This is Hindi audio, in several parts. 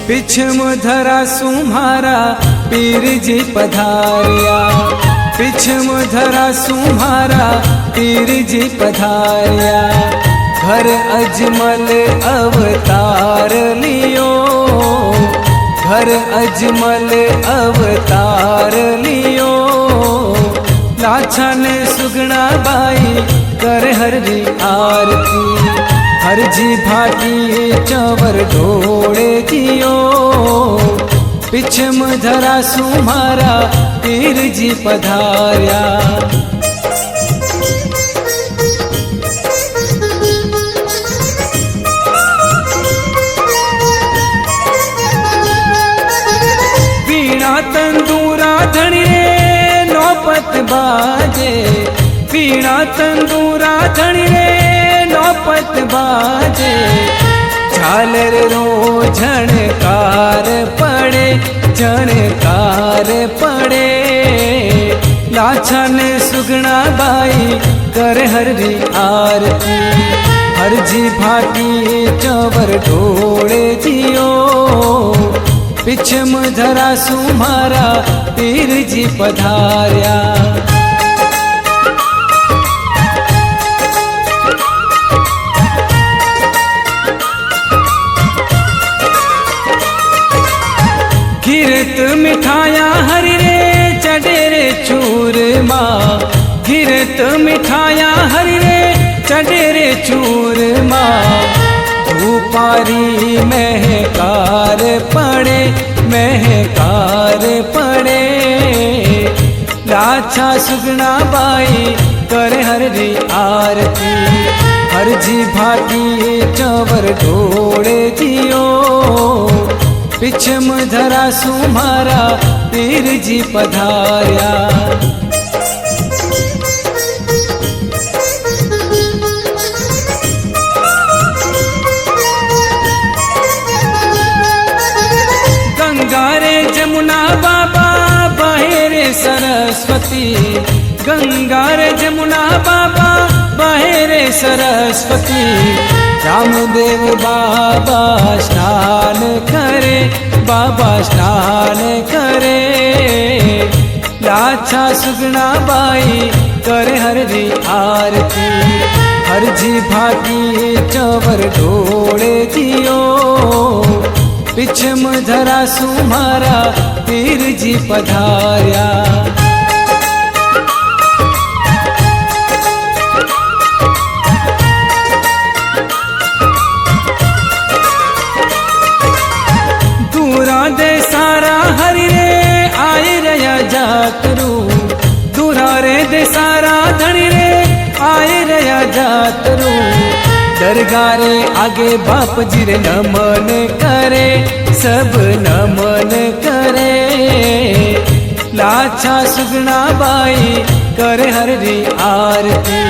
पिछम धरा सुम्हारा पीर जी पधारिया, पिछम धरा सुम्हारा पीर जी पधारिया। घर अजमल अवतार लियो, घर अजमल अवतार लियो। लाछा ने सुगना बाई कर हरी आरती, हर जी भाटी चवर ढोड़े जियो। पिछम धरा सुम्हारा पीर जी पधारिया। वीणा तंदूरा धणी रे नौपत बाजे, वीणा तंदूरा धणी रे नौपत बाजे। झालर रो झणकार पड़े, झणकार पड़े। लाछा ने सुगना बाई कर हरी आरती, हर जी भाटी चवर ढोड़े जियो। पिछम धरा सुम्हारा पीर जी पधारिया। घिरत मिठाया हरि रे चढ़े रे चूरमा, घिरत मिठाया हरि रे चढ़े रे चूरमा। धूपारी महकार पड़े, महकार पड़े। लाछा सुगना बाई कर हरी आरती, हर जी भाटी चवर ढोड़े जियो। पिछम धरा सुम्हारा पीर जी पधारिया। गंगा रे जमुना बाबा बहे रे सरस्वती, गंगा रे जमुना बाबा बहे रे सरस्वती। रामदेव बाबा स्नान करे, बाबा स्नान करे। लाछा सुगना बाई कर हरी आरती, हर जी भाटी चवर ढोड़े जियो। पिछम धरा सुम्हारा पीर जी पधारिया। दूरा दे सारा हरि रे आए रया जातरू, दूरा रे दे सारा धनी रे आए रया जातरू। दरगारे आगे बाप जी रे नमन करे, सब नमन करे। लाछा सुगना बाई कर हरी आरती,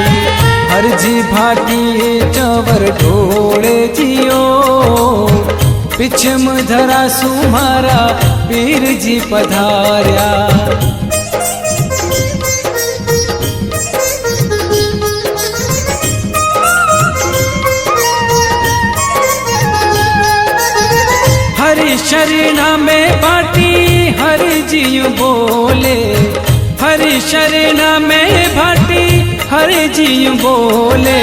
हर जी भाटी चवर ढोड़े जियो। पिछम धरा सुम्हारा पीर जी पधारिया। हरि शरणा में भाटी हरि जी बोले, हरि शरणा में भाटी हरि जी बोले।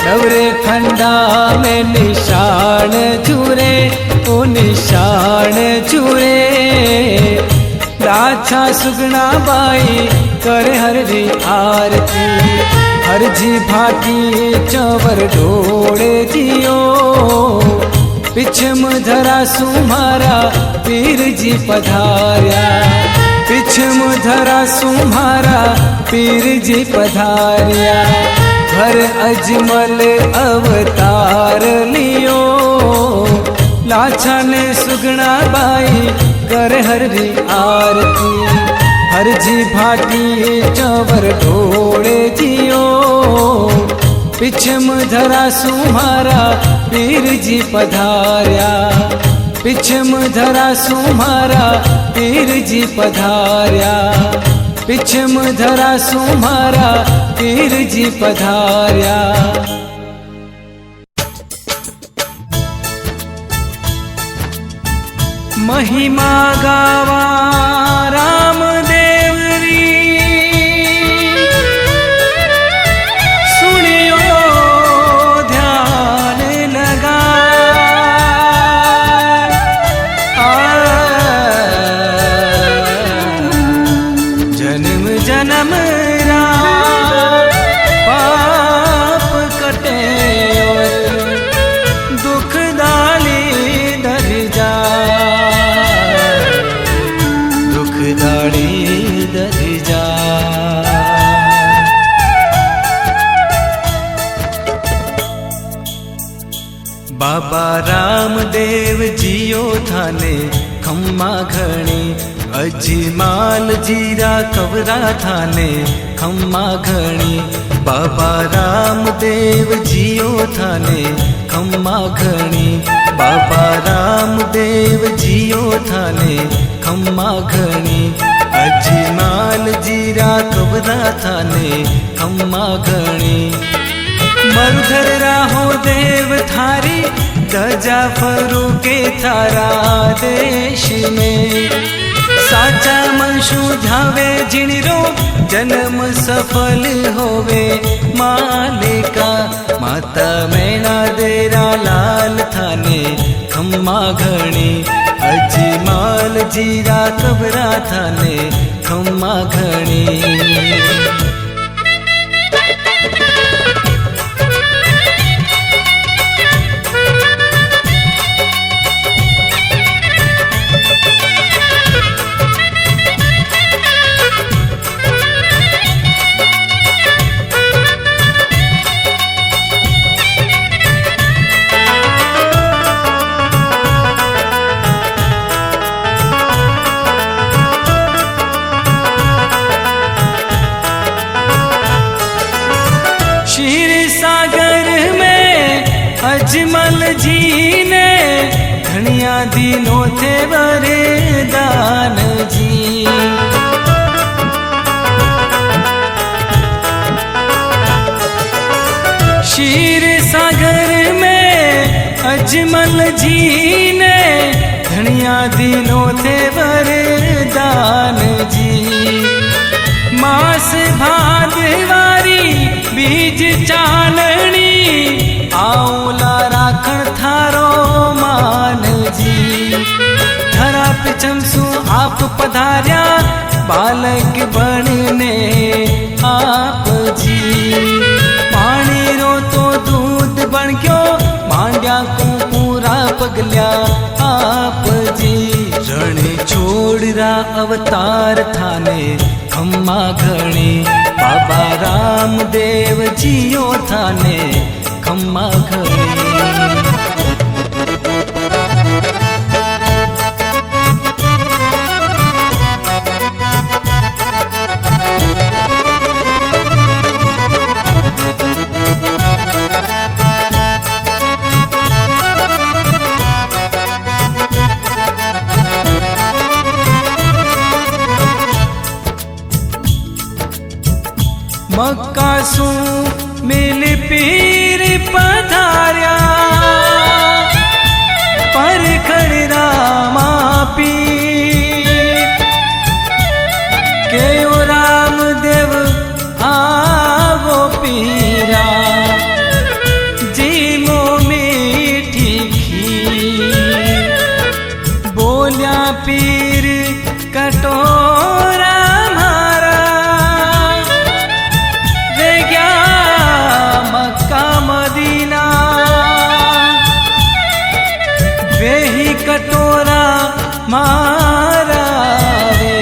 नवरे खंडा में निशान चूरे, ओ निशान चूरे। लाछा सुगना बाई कर हरी आरती, हर जी भाटी चवर ढोड़े जियो। पिछम धरा सुम्हारा पीर जी पधारिया, पिछम धरा सुम्हारा पीर जी पधारिया। घर अजमल अवतार लियो, लाछा ने सुगना बाई कर हरी आरती, हर जी भाटी चवर ढोड़े जियो। पिछम धरा सुम्हारा पीर जी पधारिया, पिछम धरा सुम्हारा पीर जी पधारिया। पिछम धरा सुम्हारा पीर जी पधारिया। महिमा गावा रामदेव री, सुनियो ध्यान लगा। जन्म जन्म रा पाप कटे दुख दाली दर जा, दुख दाली दर जा। बाबा रामदेव जियो थाने खम्मा घणी, अजमाल जीरा कवरा थाने खम्मा घणी। बाबा रामदेव जियो थाने खम्मा घणी, बाबा रामदेव जियो थाने खम्मा घणी। अजमाल जीरा कवरा थाने खम्मा घणी। मरुधर राहो देव थारी, दजा फरूके थारा देश में। साचा मनशु ध्यावे जिणरो, जन्म सफल होवे मालिका। माता मैना देरा लाल थाने खम्मा घणी, अजमाल जीरा कबरा थाने खम्मा घणी। अजमल जी ने घणिया दिनों थे वरदान जी। क्षीर सागर में अजमल जी ने घणिया दिनों थे वरदान जी। मास भादवारी बीज चानणी, आऊला राखण थारो मान जी। धरा पे चमसू आप पधार्या, बालक बनने आप जी। पानी रो तो दूध बन गयो, मांड्या को पूरा पगल्या आप जी। रण छोड़रा अवतार थाने खम्मा घणी, बाबा रामदेव जियो थाने खम्मा घणी। मक्का सू मिल पीर पधार्या, पर खड़रा मापी के ओ रामदेव आवो पीरा। जीमो मीठी खीर, बोलिया पीर कटोरा मारा। वे गया मक्का मदीना, वे ही कटोरा मारा रे।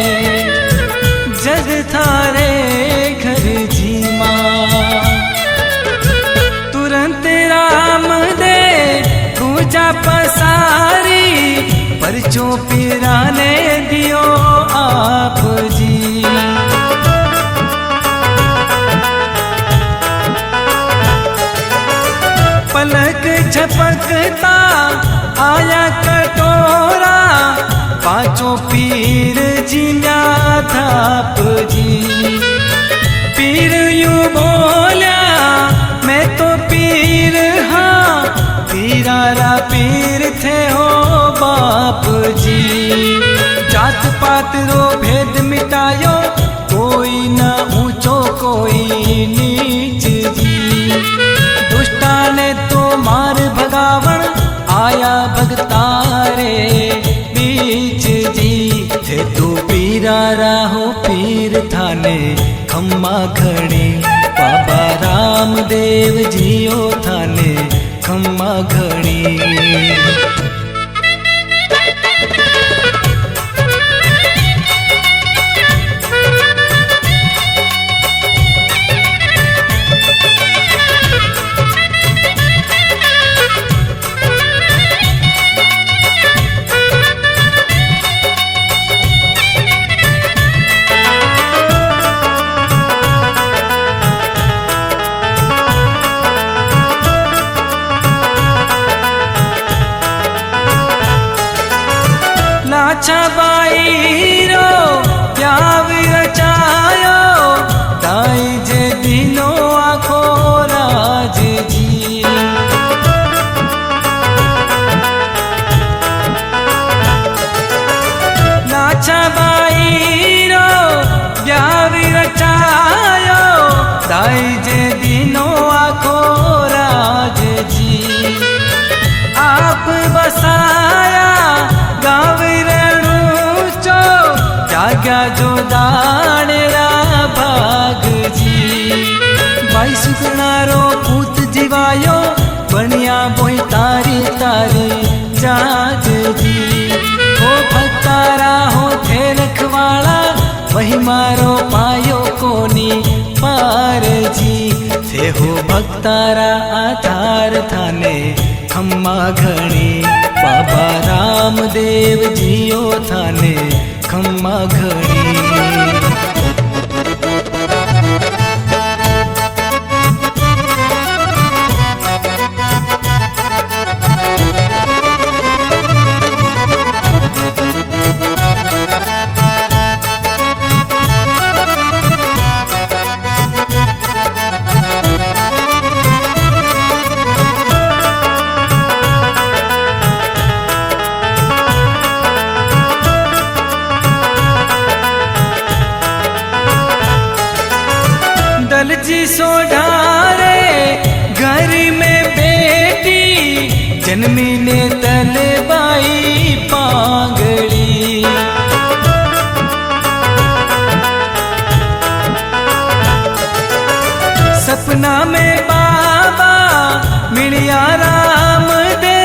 जग थारे घर जीमा, तुरंत राम दे पूजा पसारी। परचो पीराने दियो आप जी। पलक झपकता आया कटोरा, पांचों पीर जिम्या थाप जी। पीर यूं बोल्या मैं तो पीर हाँ, पीरारा पीर थे हो बाप जी। कोई नीच जी। दुष्टाने तो मार भगावण आया भगतारे बीच जी। थे तो पीरा राहो पीर थाने खम्मा घणी। बाबा रामदेव जियो थाने खम्मा घणी। बाई रो प्याव रचायो ताई जे दिनो आखो राज जी। नाचा बाई रो प्याव रचायो ताई जे दिनो आखो राज जी। आप बसाया गाँव जाग्या जो दाणेरा भाग जी। भाई सुगणारो पूत जीवायो बनिया बोई तारी तारी जाज जी। हो भक्तारा हो थे रखवाला वही मारो पायो कोनी पार जी। थे हो भक्तारा आधार थाने खम्मा घणी। बाबा रामदेव जियो थाने खम्मा घणी। जी सोढ़ारे घर में बेटी जन्मी ने तलबाई पांगड़ी। सपना में बाबा मिलिया राम दे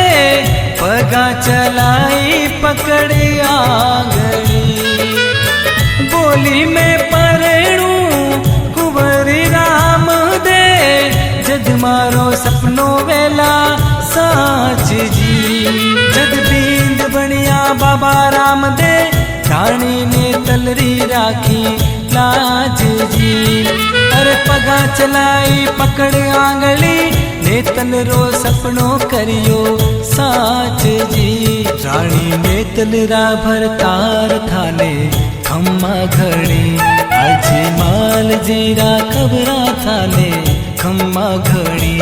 पगा चलाई पकड़े आंगड़ी। बोली में परणू राम दे जद मारो सपनो वेला साच जी। जद बींद बनिया बाबा राम दे रानी ने तलरी राखी लाज जी। अरे पगा चलाई पकड़ आंगली ने तलरो सपनो करियो साच जी। रानी ने तलरा भरतार थाने खम्मा घणी। अजी माल जीरा खबरा थाने खम्मा घणी।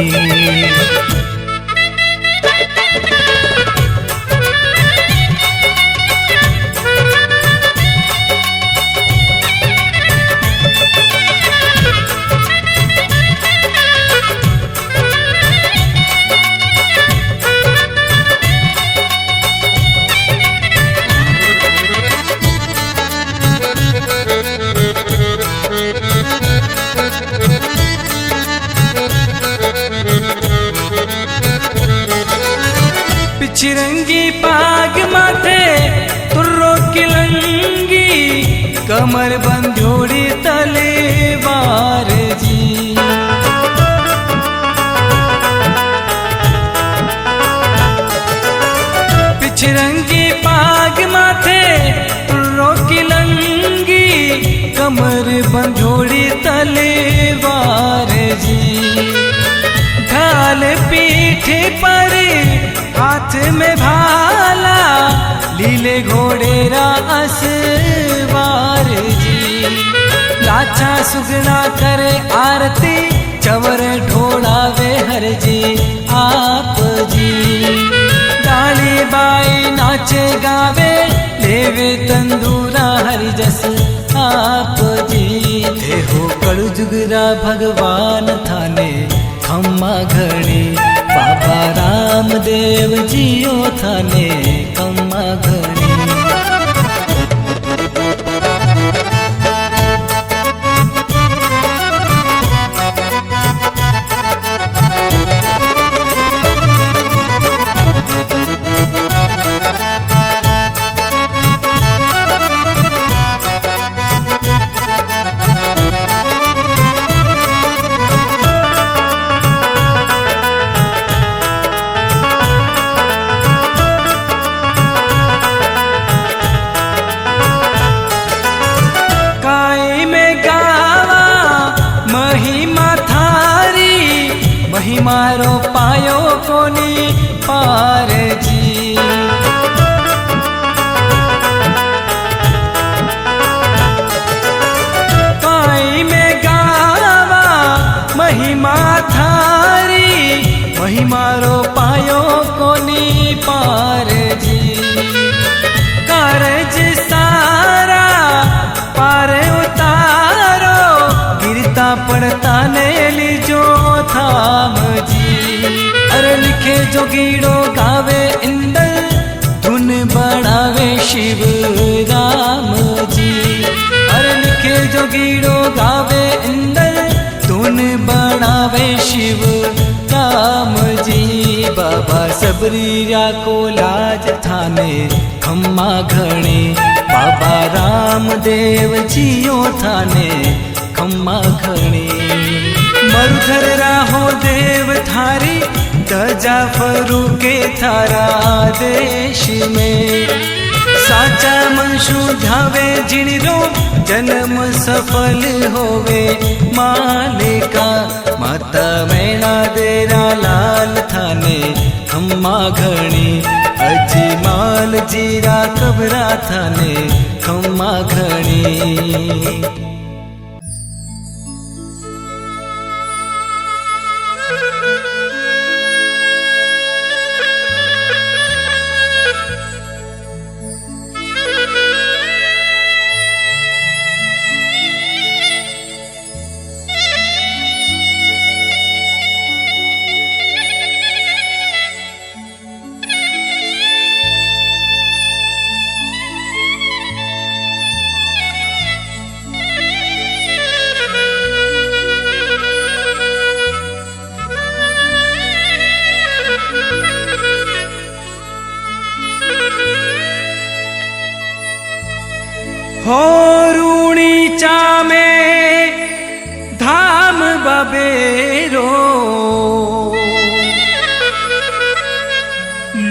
चिरंगी पाग माथे तुर्रो किलंगी कमर बंधोड़ी तलेवार जी। पिछरंगी पाग माथे तुर्रो किलंगी कमर बंधोड़ी तलेवार जी। ढाल पीठ पर हाथ में भाला लीले घोड़े रा असवार जी। लाचा सुगना करे आरती चवर ढोड़ावे हर जी आप जी। डाली बाई नाचे गावे लेवे तंदूरा हरि जस आप जी। देहो कळजुगरा भगवान थाने खम्मा घणी बाबा रामदेव जियो थाने खम्मा घणी। मारो पायो कोनी पार जी। काई में गावा महिमा थारी महिमारो पायो कोनी पार जी। कारज सारा पार उतारो गिरता पड़ता ने लीजो थाम जी। अरे लिखे जोगीड़ो गावे इंदर धुन बढ़ावे शिव राम जी। अरे लिखे जोगीड़ो गावे इंदर धुन बढ़ावे शिव राम जी। बाबा सबरीया को लाज थाने खम्मा घणे बाबा रामदेव जियो थाने खम्मा घणे। मरुधर राहो देव थारी दजा फरू के थारा देश में। साचा मनशु धावे जिणरो जन्म सफल होवे मालिका। माता मैना देरा लाल थाने खम्मा घणी अजी माल जीरा कबरा थाने खम्मा घणी। हो रूणीचा में धाम बबेरो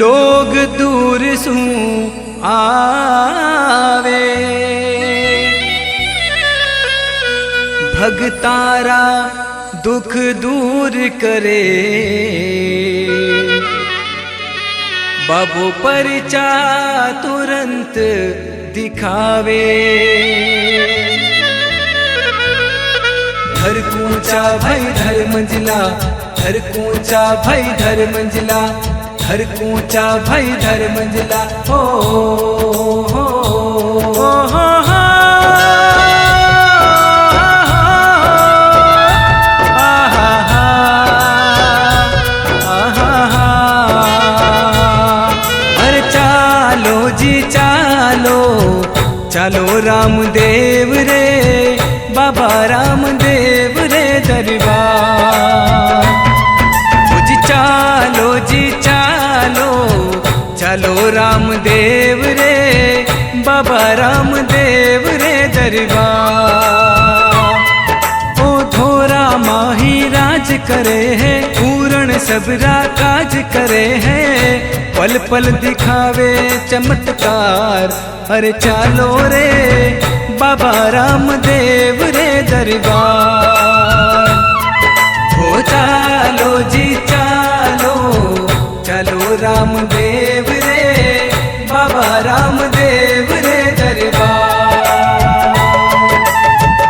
लोग दूर सू आवे। भगतारा दुख दूर करे बाबू परिचा तुरंत दिखावे। धर कूचा भाई धर मंजिला धर कूचा भाई धर मंजिला धर कूचा भाई धर मंजिला। हो हो हो हो हो चालो रामदेव रे बाबा रामदेव रे दरबार। जी चालो चालो रामदेव रे बाबा रामदेव रे दरबार। ओ धोरा माही राज करे है पूर्ण सबरा काज करे है पल पल दिखावे चमत्कार। अरे चालो रे बाबा रामदेव रे दरबार। हो चालो जी चालो चालो रामदेव रे बाबा रामदेव रे दरबार।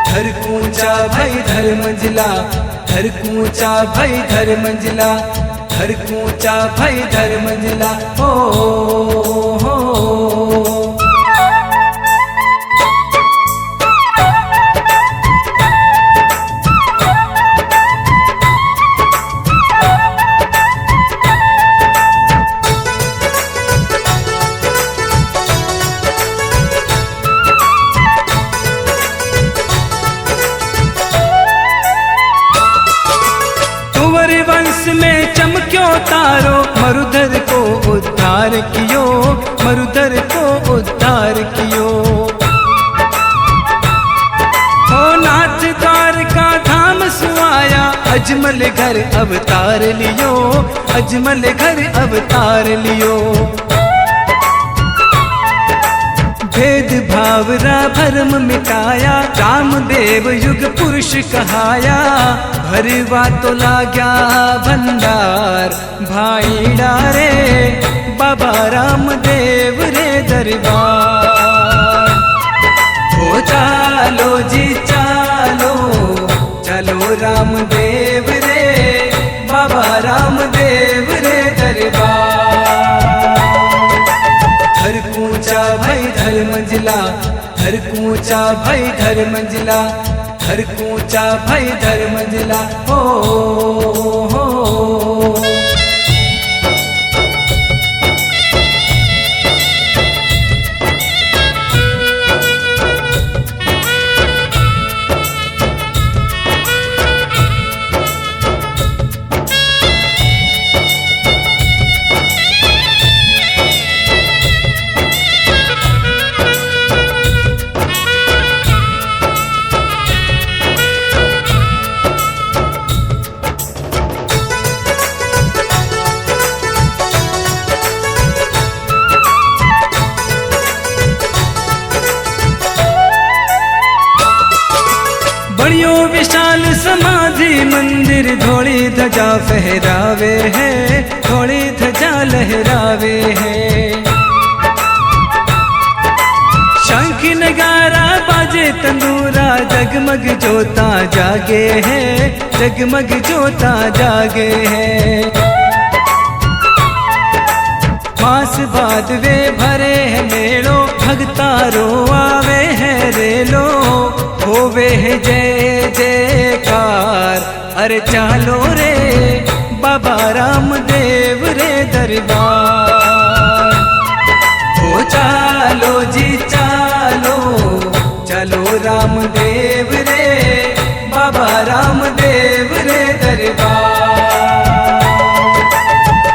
धर कूचा भाई धर मंजिला धर कूचा भाई धर मंजिला धर कूचा भाई धर मंजिला। हो हो मरुधर को उद्धार कियो, मरुधर को उद्धार कियो। हो नाथ द्वारका धाम सुआया, अजमल घर अवतार लियो, अजमल घर अवतार लियो। भेद भाव रा भरम मिटाया, रामदेव युग पुरुष कहाया। भरवा तो लाग्या भंडार, भाई डारे बाबा रामदेव रे दरबार। हो चालो जी चालो, चलो रामदेव रे बाबा रामदेव रे दरबार। धर कूचा भाई धर मंजिला, धर कूचा भाई धर मंजिला, धर कूचा भाई धर मंजिला। हो हो बड़ियो विशाल समाधि मंदिर, धोली ध्वजा फहरावे है, धोली ध्वजा लहरावे है। शंख नगारा बाजे तंदूरा, जगमग जोता जागे है, जगमग जोता जागे है। मास बाद वे भरे है मेलो, भगतारो आवे है रेलो। होवे है जय जयकार, अरे चालो रे बाबा रामदेव रे दरबार। हो चालो जी चालो, चलो रामदेव रे बाबा रामदेव रे दरबार।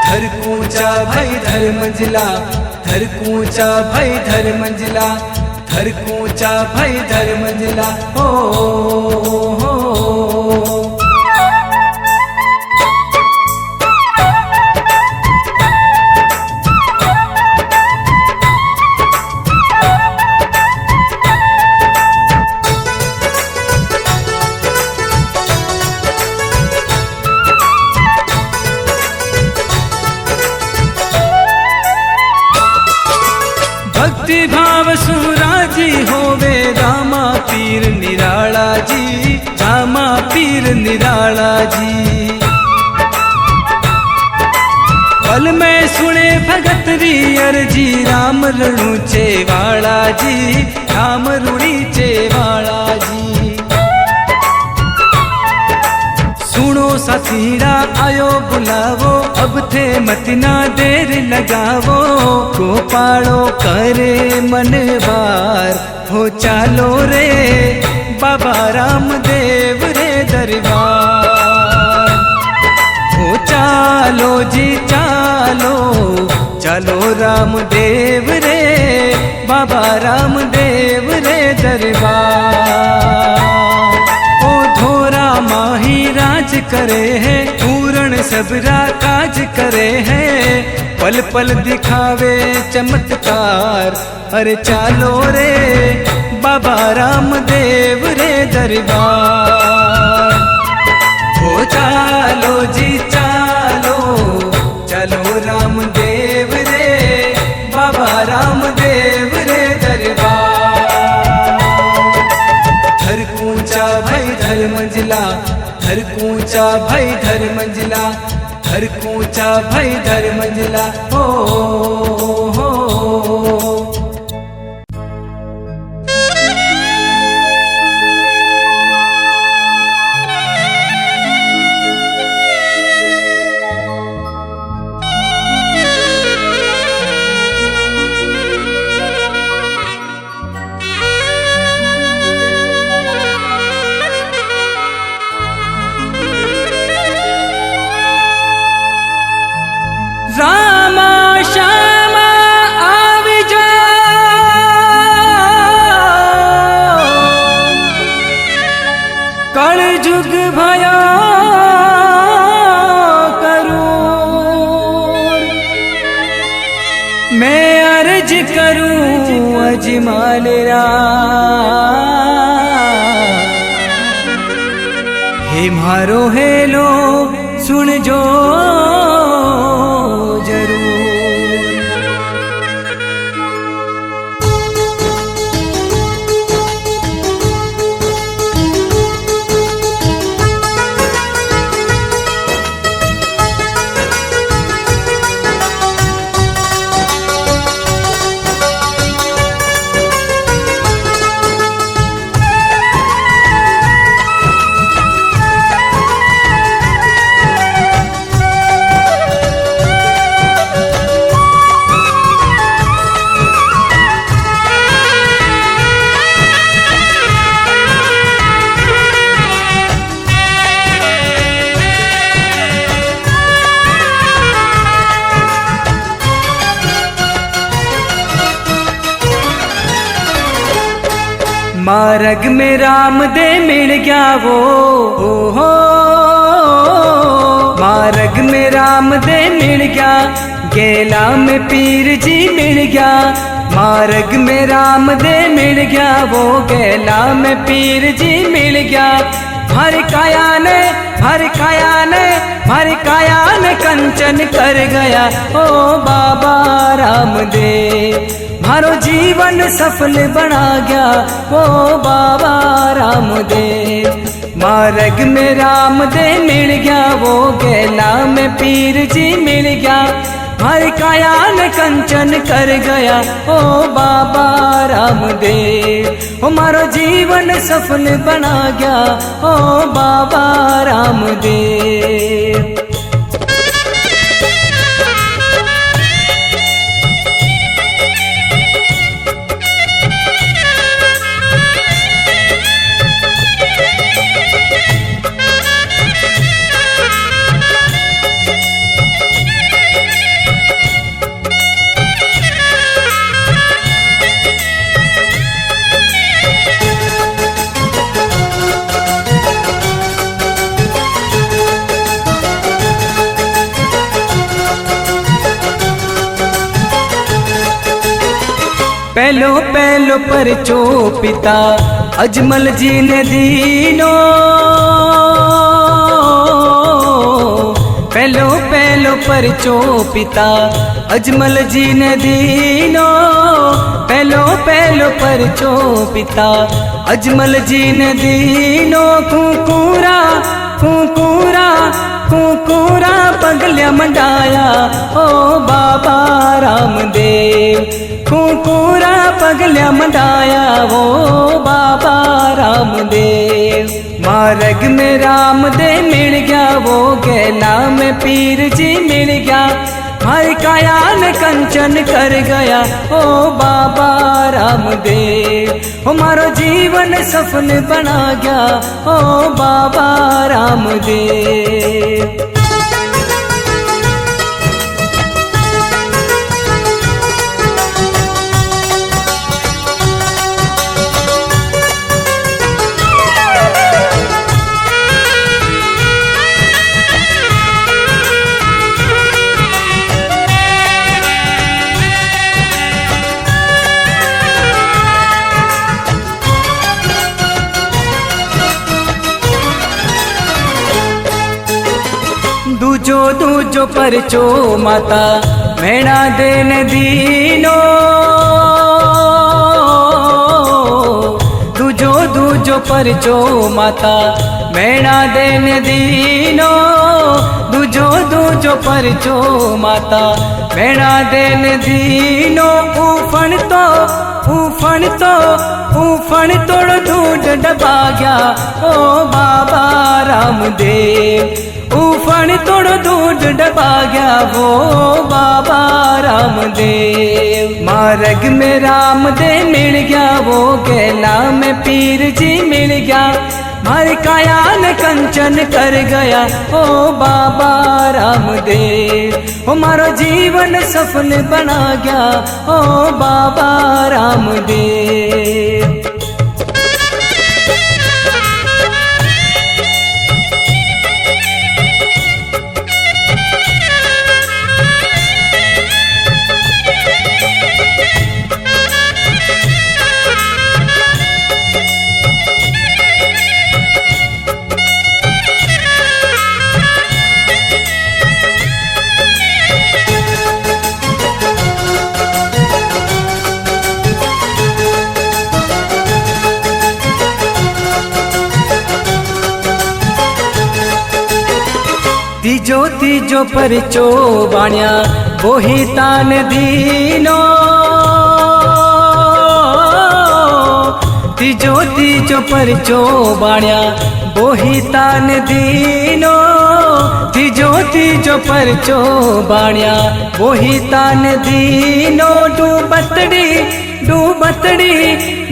धर कूचा भाई धर मंजिला, धर कूचा भाई धर मंजिला, धर कूचा भाई धर मंजिला। हो हो भक्ति भाव सुराजी होवे, रामा पीर निराला जी, रामा पीर निराला जी। पल में सुने भगत री अर्जी, राम रणूचे वाला जी, राम रणीचे वाला जी। सुनो साथीड़ा आयो बुलावो, अब थे मत ना देर लगावो। गोपालो करे मन बार, हो चालो रे बाबा रामदेव रे दरबार। हो चालो जी चालो, चलो रामदेव रे बाबा रामदेव रे दरबार। ओ धोरा माही राज करे है, पूर्ण सबरा काज करे है। पल पल दिखावे चमत्कार, अरे चालो रे बाबा रामदेव रे दरबार। हो चालो जी चालो, चलो रामदेव रे बाबा रामदेव रे दरबार। धर कूचा भाई धर मंजिला, धर कूचा भाई धर मंजिला, धर कूचा भाई धर मंजिला। हो हो जुग भयो करूं, मैं अर्ज करूं अजमाल रा, हे मारो हेलो सुन जो जरूर। मार्ग में राम दे मिल गया वो हो, मार्ग में राम दे मिल गया, गेला में पीर जी मिल गया। मार्ग में राम दे मिल गया वो, गेला में पीर जी मिल गया। हर काया ने हर काया ने हर काया ने कंचन कर गया ओ बाबा रामदेव, मारो जीवन सफल बना गया ओ बाबा रामदेव। मार्ग में राम दे मिल गया वो, गेला में पीर जी मिल गया। हर काया ने कंचन कर गया ओ बाबा रामदेव, ओ मारो जीवन सफल बना गया ओ बाबा रामदेव। पहलो पहलो परचो पिता अजमल जी ने दीनो, पहलो पहलो परचो पिता अजमल जी ने दीनो। पहलो पहलो परचो पिता अजमल जी ने दीनो। कुकूरा कुकूरा कुकूरा पगल्या मंडाया ओ बाबा रामदेव, कुकूरा पगल्या मंडाया वो बाबा रामदेव। मार्ग में राम दे मिल गया वो, गेला में पीर जी मिल गया। हर काया ने कंचन कर गया ओ बाबा रामदेव, ओ मारो जीवन सफल बना गया ओ बाबा रामदेव। दूजो दूजो परचो माता भेड़ा देन दीनो, दूजो दूजो परचो माता भेड़ा देन दीनो। दूजो दूजो परचो माता भेड़ा देन दीनो। ऊफण तो ऊफण तो ऊफण तोड़ दूध डबा गया ओ बाबा रामदेव, ऊफण तोड़ दूध डबा गया वो बाबा रामदेव। मार्ग में राम दे मिल गया वो, गेला में पीर जी मिल गया। हर काया ने कंचन कर गया ओ बाबा रामदेव, ओ मारो जीवन सफल बना गया ओ बाबा रामदेव। तीजो तीजो परचो बाण्या बोही तान दीनो, तीजो तीजो परचो बाण्या बोही तान दीनो, तीजो तीजो परचो बाण्या बोही तान दीनो। डूबतड़ी डूबतड़ी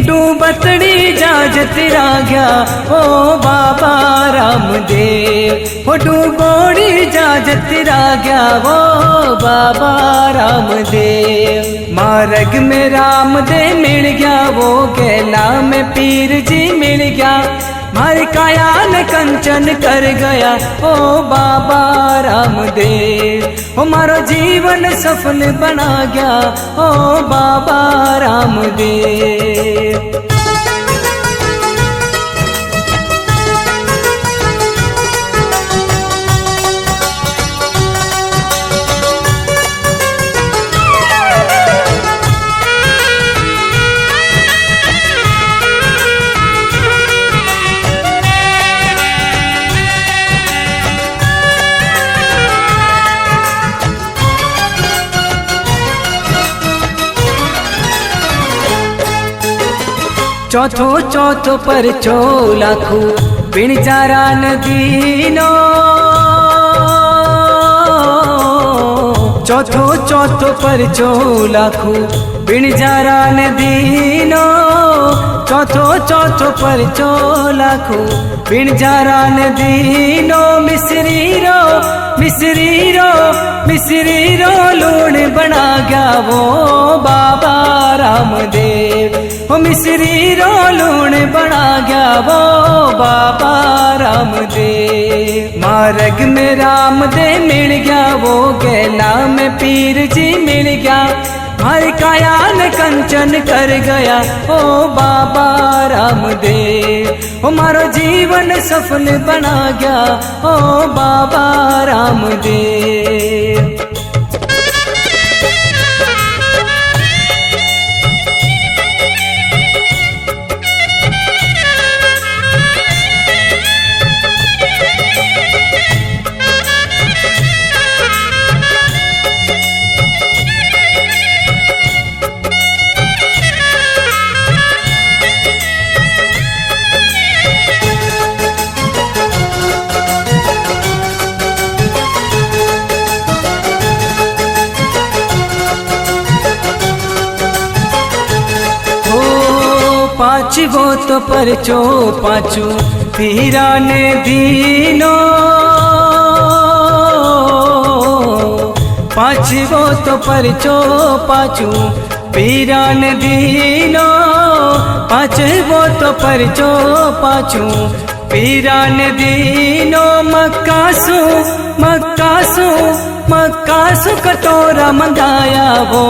डूबतड़ी जाज तेरा गया ओ बाबा रामदेव, ओ डूबोड़ी जाज तेरा गया ओ बाबा रामदेव। मार्ग में रामदेव मिल गया, वो गेला में पीर जी मिल गया, मारी काया न कंचन कर गया ओ बाबा रामदेव। ओ मारो जीवन सफल बना गया ओ बाबा रामदेव। चौथो चौथो परचो लाखू बिन चारा नदीनो, चौथो चौथो परचो लाखू बिन चारा नदीनो, चौथो चौथो परचो लाखू बिन चारा नदीनो। मिस्री रो मिस्री रो मिस्री रो लूण बना गया वो बाबा रामदेव, ओ मिस्री रो लूण बना गया वो बाबा रामदेव। मार्ग में रामदेव मिल गया, वो गेला में पीर जी मिल गया, हर काया न कंचन कर गया ओ बाबा रामदेव। ओ मारो जीवन सफल बना गया ओ बाबा रामदेव। पांचवो तो परचो पांचू पीरा ने दीनो, पांचवो तो परचो पांचू पीरा ने दीनो, पांचवो तो परचो पांचू पीरा ने दीनो। मक्कासू मक्कासू मक्कासू कटोरा मंगाया वो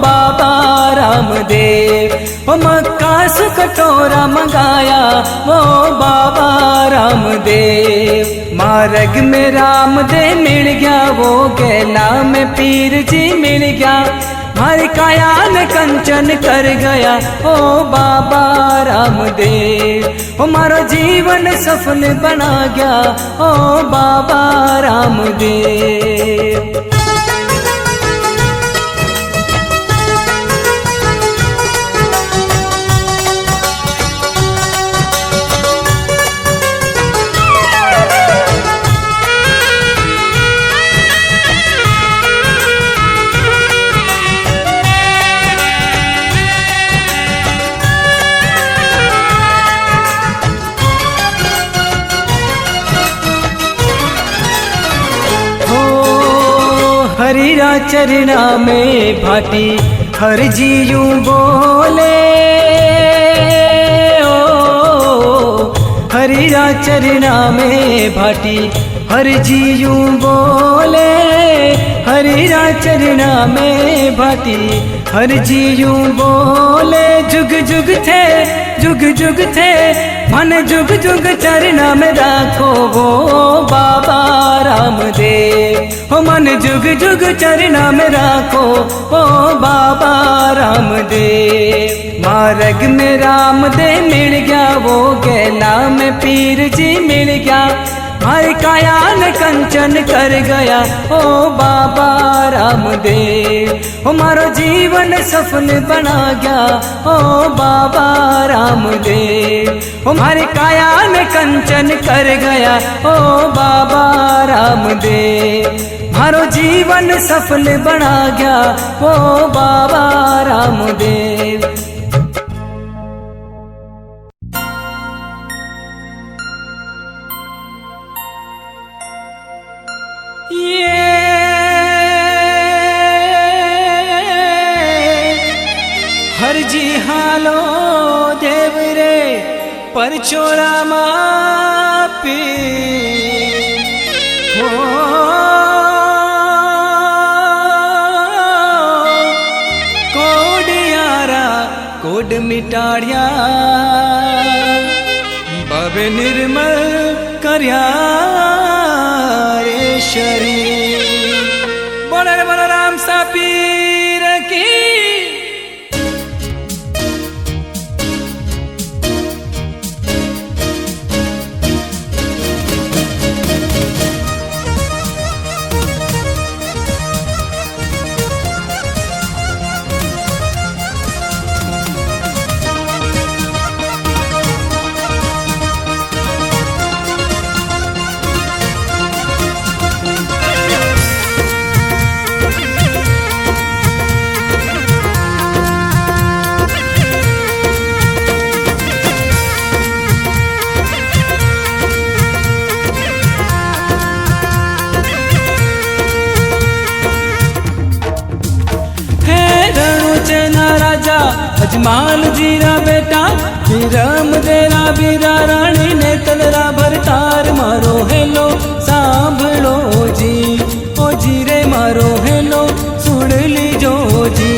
बाबा रामदेव, ओ मक्कासू कटोरा मंगाया वो बाबा रामदेव। मार्ग में रामदेव मिल गया, वो गेला में पीर जी मिल गया, हर काया न कंचन कर गया ओ बाबा रामदेव। ओ मारो जीवन सफल बना गया ओ बाबा रामदेव। हरिरा चरना में भाटी हर जी यूं बोले, ओ हरिरा चरना में भाटी हर जी यूं बोले, हरिरा चरना में भाटी हर जी यूं बोले। जुग जुग थे जुग जुग थे मन जुग जुग चरना में राखो वो बाबा रामदेव, हो मन जुग जुग चरना में राखो वो बाबा रामदेव। मार्ग में रामदेव मिल गया, वो गेला में पीर जी मिल गया, मारी काया ने कंचन कर गया ओ बाबा रामदेव। ओ मारो जीवन सफल बना गया ओ बाबा रामदेव। ओ मारी काया ने कंचन कर गया ओ बाबा रामदेव। मारो जीवन सफल बना गया ओ बाबा रामदेव। हर जी हालो देव रे पर छोरा मापी हो कोडियारा कोड मिटाड़िया बाबे निर्मल करया रे शरीर। बोले बोलो राम सा पीर की। अजमाल जीरा बेटा विरम देरा बीरा रानी ने तलरा भरतार मारो हेलो सांभलो जी ओ जीरे मारो हेलो सुन लीजो जी।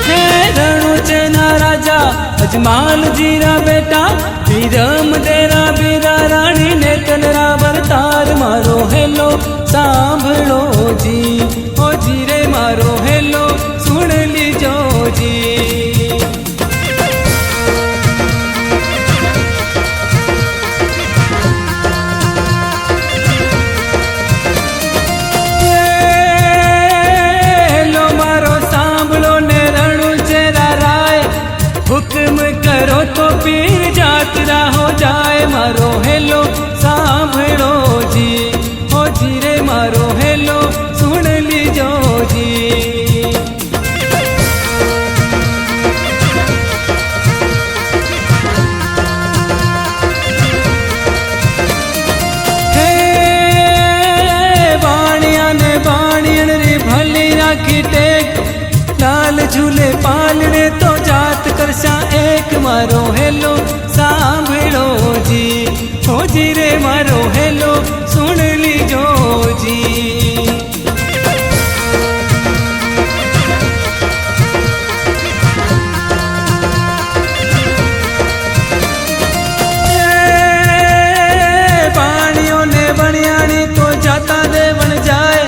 हे रणो चेना राजा अजमाल जीरा बेटा विरम देरा बीरा रानी ने तलरा भरतार मारो हेलो सांभलो जी ओ जीरे मारो हेलो सुन लीजो जी। हुक्म करो तो पीर जात्रा हो जाए मारो हेलो सांभलो जी ओ जीरे मारो हेलो सुन लीजो जी। हे बाणियन रे भली राखी टेक लाल झूले पालने तो जात करशा एक मारो हेलो सांभलो जी ओ जीरे मारो हेलो सुन लीजो जी। बाणियों ने बनियानी तो जाता दे बन जाए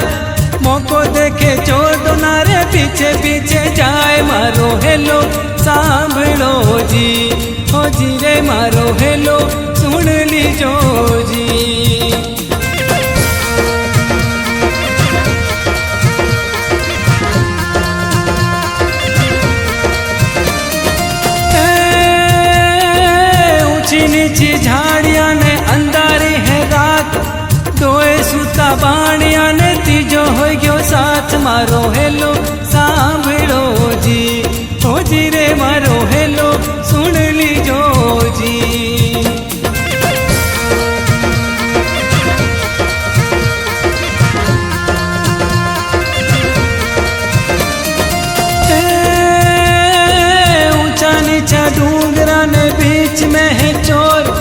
मौको देखे चोर दोनारे पीछे पीछे जाए मारो हेलो सांभलो जी ओ जीरे मारो हेलो सुन लीजो जी। ऊंची नीची झाड़ियां ने अंधारी है रात दोए सूता बाणिया ने तीजो हो गयो साथ मारो हेलो सांभलो जी ओ जीरे मारो हेलो सुन लीजो जी। ऊंचा नीचा डूंगरा ने बीच में है चोर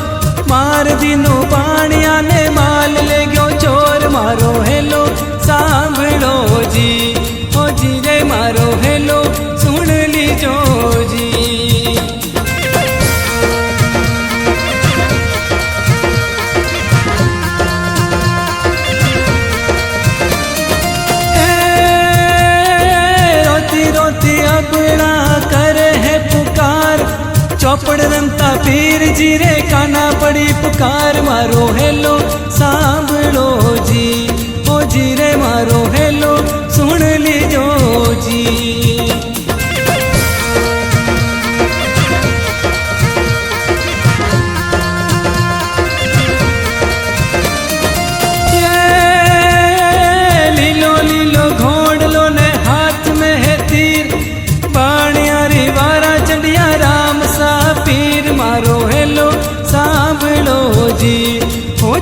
मार दिनो बाणिया ने माल ले गयो चोर मारो हेलो सांभलो जी ओ जीरे मारो हेलो सुन लीजो जी। रोती रोती अपना करे है पुकार चौपड़ रमता पीर जीरे काना पड़ी पुकार मारो हेलो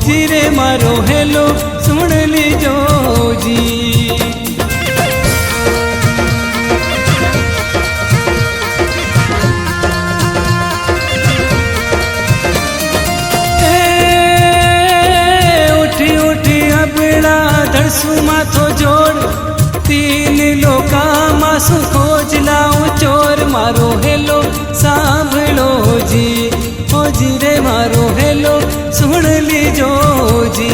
जी रे मारो हेलो सुन लीजो जी। उठी उठी अबड़ा धड़सू माथो जोड़, तीन लोका मासू खोज लाऊं चोर। मारो हेलो सांभलो जी, ओ जी रे मारो हेलो सुन लीजो जी।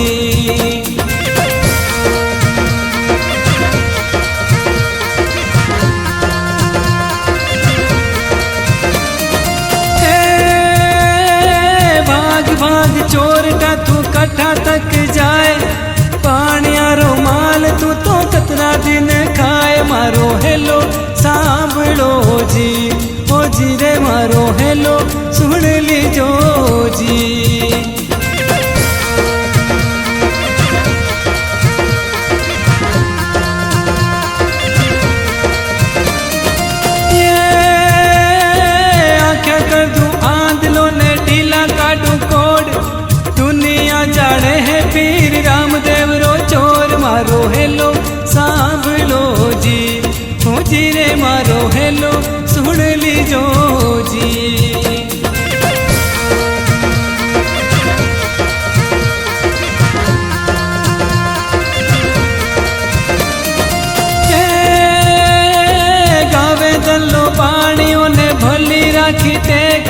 भाग भाग चोर का तू कट्ठा तक जाए, पानियारो माल तू तो कतरा दिन खाए। मारो हेलो सांभलो जी, ओ जी रे मारो हेलो सुन लीजो जी। ये आख्या कर दूं आंधलो ने ढीला काटू कोड, दुनिया जाने है पीर रामदेव रो चोर। मारो हेलो सांभलो जी, ओ जी रे मारो हेलो सुन लीजो जी। गावे दल्लो पाणियों ने भली राखी टेक,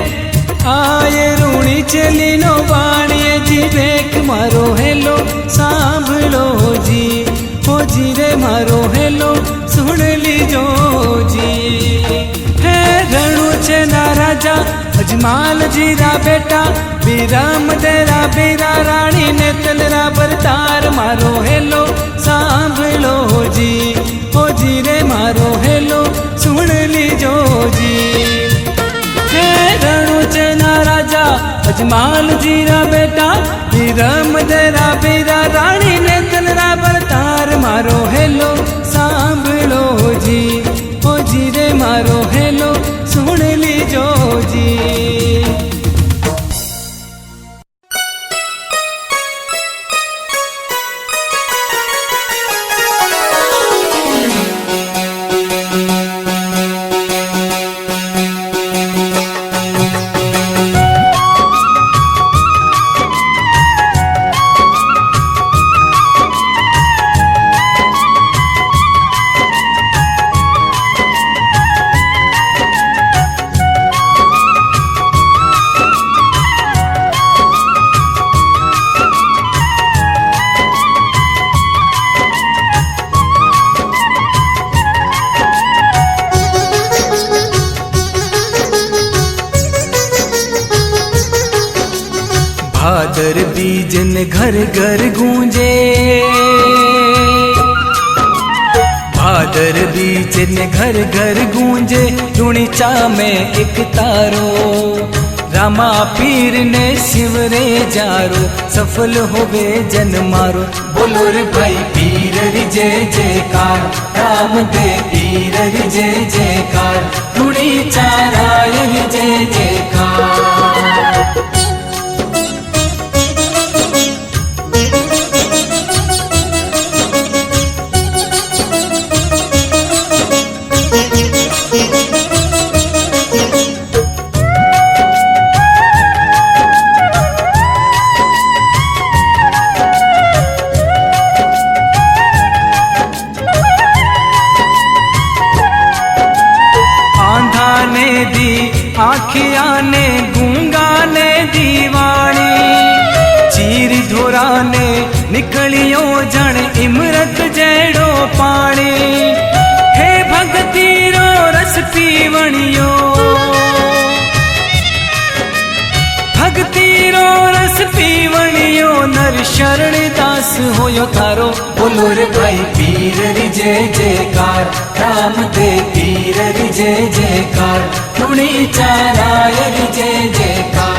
आये रूणी चली नो बाणिये जी बेक। मारो हेलो सांभलो जी, ओ जी रे मारो हेलो सुन लीजो जी। हे रणु छे ना राजा अजमाल जी रा बेटा, बीराम देरा बीरा रानी ने तलरा बरतार। मारो हेलो सांभलो जी, ओ जी रे मारो हेलो सुन लीजो जी। हे रणु छे ना राजा अजमाल जी रा बेटा, बीराम देरा बीरा रानी ने तलरा बरतार। मारो हेलो सांभलो जी, ओ जी रे मारो हेलो सुन लीजो जी। भादर बीजन घर घर गूंजे, भादर बीजन घर घर गूंजे। लुणीचा में एक तारो, रामा पीर ने शिवरे जारो। सफल होवे जन मारो, बोलो रे भाई पीर री जय जयकार। राम दे पीर री जय जयकार, लुणीचा राय री जय जयकार। आखिया ने गूंगा ने दीवानी, चीर धोरा ने निकलियो जण इमरत जैड़ो पानी। हे भगती रो रस पीवणियो, भगती रो रस पीवणियो। नर शरण दास होयो थारो, बोलो रे भाई पीर री जय जयकार। राम दे पीर री जय जयकार, लुणीचा राय री जय जयकार।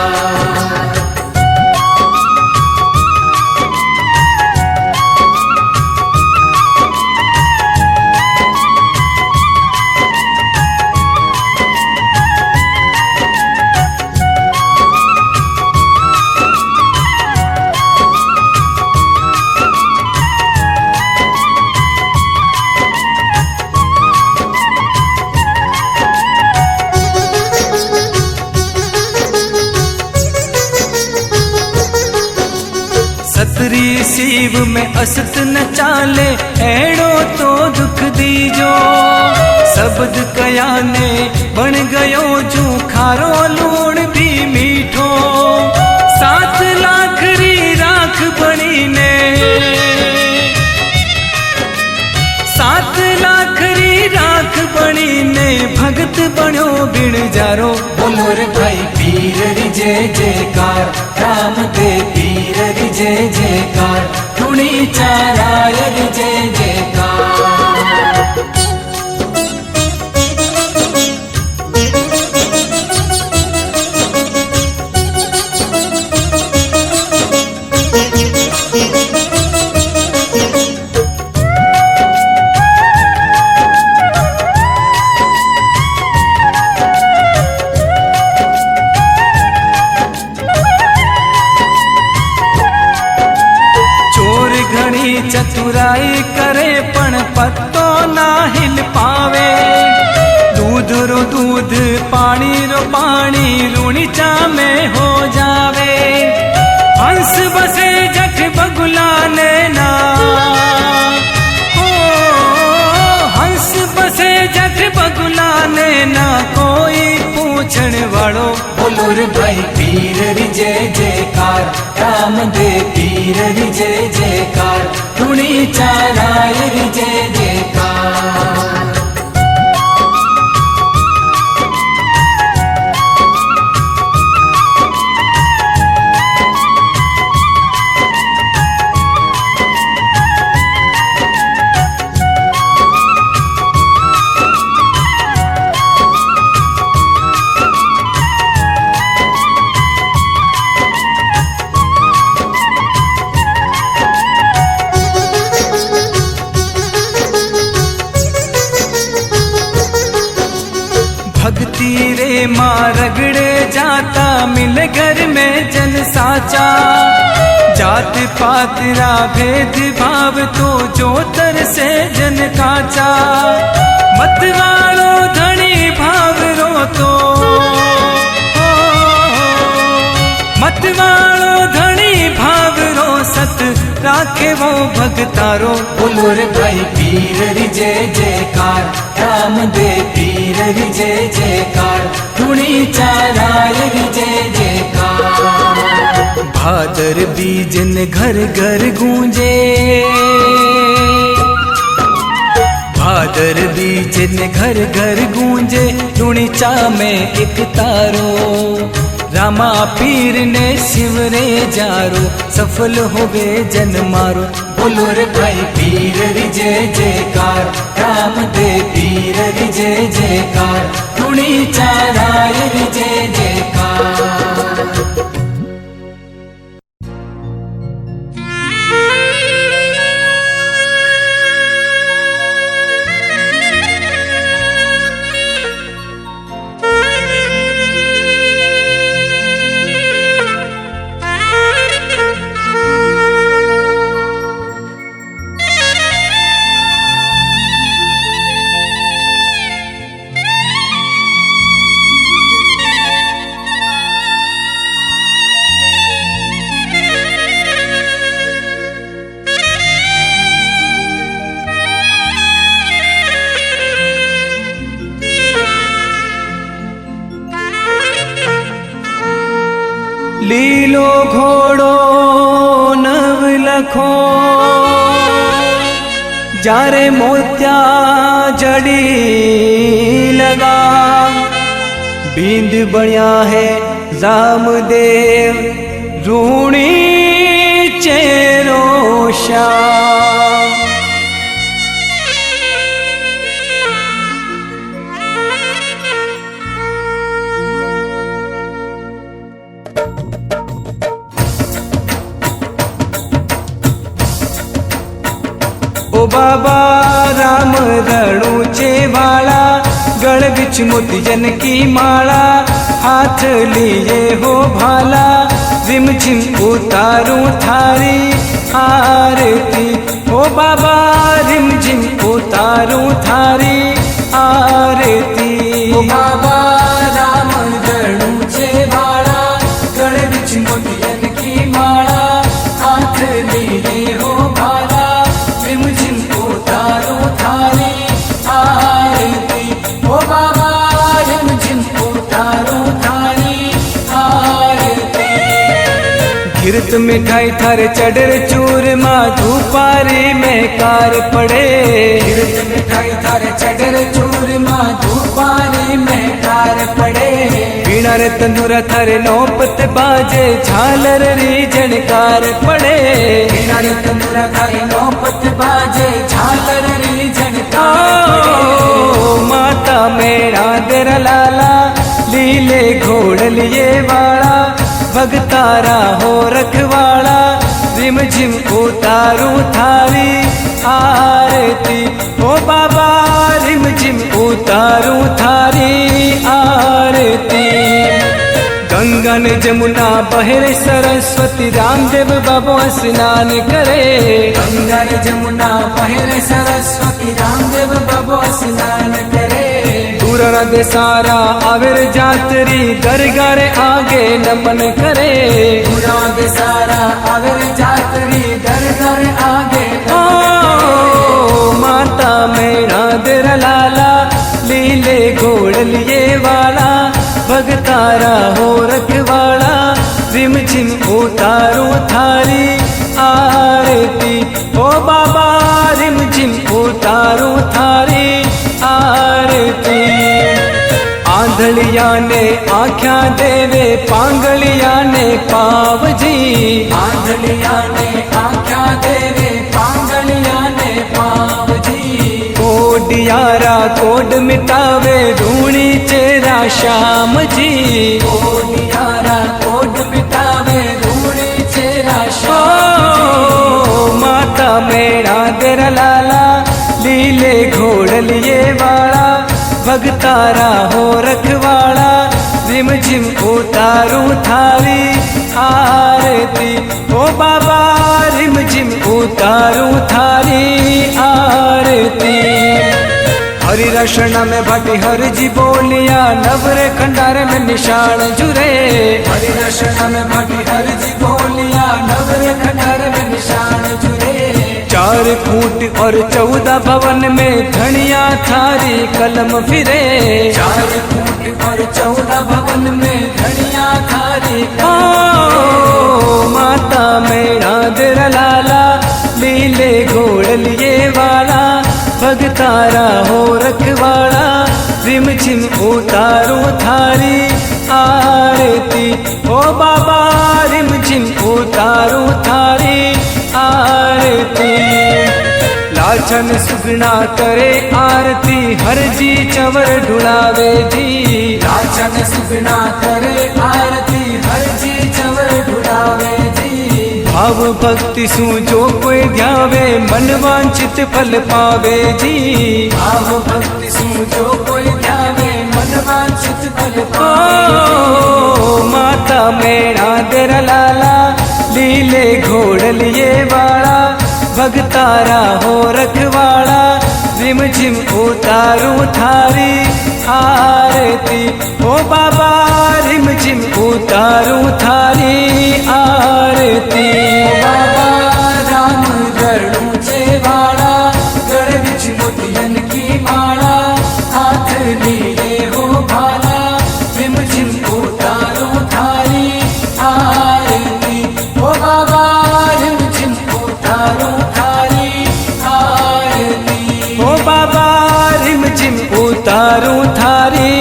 असरी सीव में असत न चाले एड़ो तो दुख दीजो। शब्द कया ने बन गयो जू खारो लूण भी मीठो। 7 लाख री राख बनी ने 7 लाख री राख बनी ने भगत बनो बिन जारो। बोलो रे भाई पीर री जय जयकार, राम दे पीर री जय जयकार, धुनी चाराय री जय जयकार। चतुराई करे पण पत्तो ना हिल पावे। दूध रो दूध पानी रो पानी लूणी चा में हो जावे। हंस बसे जठ बगुला ने ना हो, हंस बसे जठ बगुला ने ना कोई पूछण वालो। बोलो रे भाई पीर री जय जयकार, राम दे पीर री जय जयकार, धुनी चाराय री जय जयकार। भक्ति रे माँ रगड़े जाता मिल घर में जन साचा। जात पात रा भेद भाव तो जोतर से जन काचा। मत वालो धनी भाव रो तो मत वालो धनी भाव रो सत राखे वो भगतारो। बोलो रे भाई पीर री जय जयकार, राम दे पीर री जय जयकार, धुनी चाराय री जय जयकार। भादर बीजन घर घर गूंजे, भादर बीजन घर घर गूंजे, धुनी चा में एक तारो। रामा पीर ने शिव रे जारो, सफल हो गए जन मारो। बोलो रे भाई पीर री जय जयकार, राम दे पीर री जय जयकार, धुनी चाराय री जय जयकार। लीलो घोड़ो नव लखो, जारे मोत्या जड़ी लगा। बींद बढ़िया है रामदेव, रूणी चेरो श्याम। ओ बाबा राम रणुचे वाला, गल बिच मोतियन की माला, हाथ लिए हो भाला, रिम झिम उतारूं थारी आरती। ओ बाबा रिम झिम उतारूं थारी आरती। ओ बाबा राम रणुचे वाला, गल बिच मोतियन की माला, हाथ लिए लिए हो भाला, रिम झिम उतारो थारी आरती। ओ बाबा रिम झिम उतारो थारी आरती। गिरत मिठाई थारे चढ़र चूरमा, धूपारी में कार पड़े। गिरत मिठाई थारे चढ़र चूरमा, धूपारी में कार पड़े। वीणा रे तंदूरा थारे नौपत बाजे, झालर री झणकार पड़े। वीणा रे तंदूरा थारे नौपत बाजे, झालर री झणकार पड़े। माता मेरा तेरा लाला, लीले घोड़ लिए वाला, भगतारा हो रखवाड़ा, रिम झिम उतारू थारी आरती। ओ बाबा रिम झिम उतारू थारी आरती। गंगा ने जमुना बहरे सरस्वती, रामदेव बाबा स्नान करे। गंगा ने जमुना बहरे सरस्वती, रामदेव बाबा स्नान करे। दूर दे सारा आवेर जातरी, दरगाह रे आगे नमन करे। दूर दे सारा आवेर जातरी, दरगाह रे आगे माता मेरा तेरा लाला, लीले घोड़ लिए वाला, भगतारा हो रखवाड़ा, रिम झिम उतारो थारी आरती। ओ बाबा रिम झिम उतारो थारी आरती। आंधलिया ने आख्या देवे, पांगलिया ने पाव जी। आंधलिया ने आख्या देवे, पांगलिया ने पाव जी। कोडियारा कोड मिटावे, धूणी चेरा श्याम जी। कोडियारा कोड मिटावे, धूणी चेरा श्याम। माता मेरा तेरा लाला, लीले घोड़ लिए वाला, भगतारा हो रखवाड़ा, रिम झिम उतारू थारी आरती। ओ बाबा रिम झिम उतारू थारी आरती। हरि रक्षण में भाटी हर जी बोलिया, नवरे खंडारे में निशान जुरे। हरि रक्षण में भाटी हर जी बोलिया, नवरे खंडारे में निशान जुरे। 4 फूट और 14 भवन में, धनिया थारी कलम फिरे। 4 फूट और 14 भवन में, धनिया थारी कलम। माता मेरा तेरा लाला, लीले घोड़ लिए वाला, भगतारा हो रखवाड़ा, रिम झिम उतारो थारी आरती। ओ बाबा रिम झिम उतारो थारी आरती। लाछन सुगना करे आरती, हर जी चवर ढुलावे जी। लाछन सुगना करे आरती, हर जी चवर ढुलावे जी। भाव भक्ति सु जो कोई ध्यावे, मन वांछित फल पावे जी। भाव भक्ति सु जो कोई ध्यावे, मन वांछित फल पावे। माता मेरा तेरा लाला, लीले घोड़ लिए वाला, भगतारा हो रखवाड़ा, रिम झिम उतारू थारी आरती। ओ बाबा रिम झिम उतारू थारी आरती। ओ बाबा राम गरुड़ वाला, गढ़ बिच मोतियन की माला, हाथ लिए हो भाला, रिम झिम उतारो थारी आरती। ओ बाबा रिम झिम उतारो थारी आरती। ओ बाबा रिम झिम उतारो थारी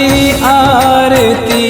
आरती।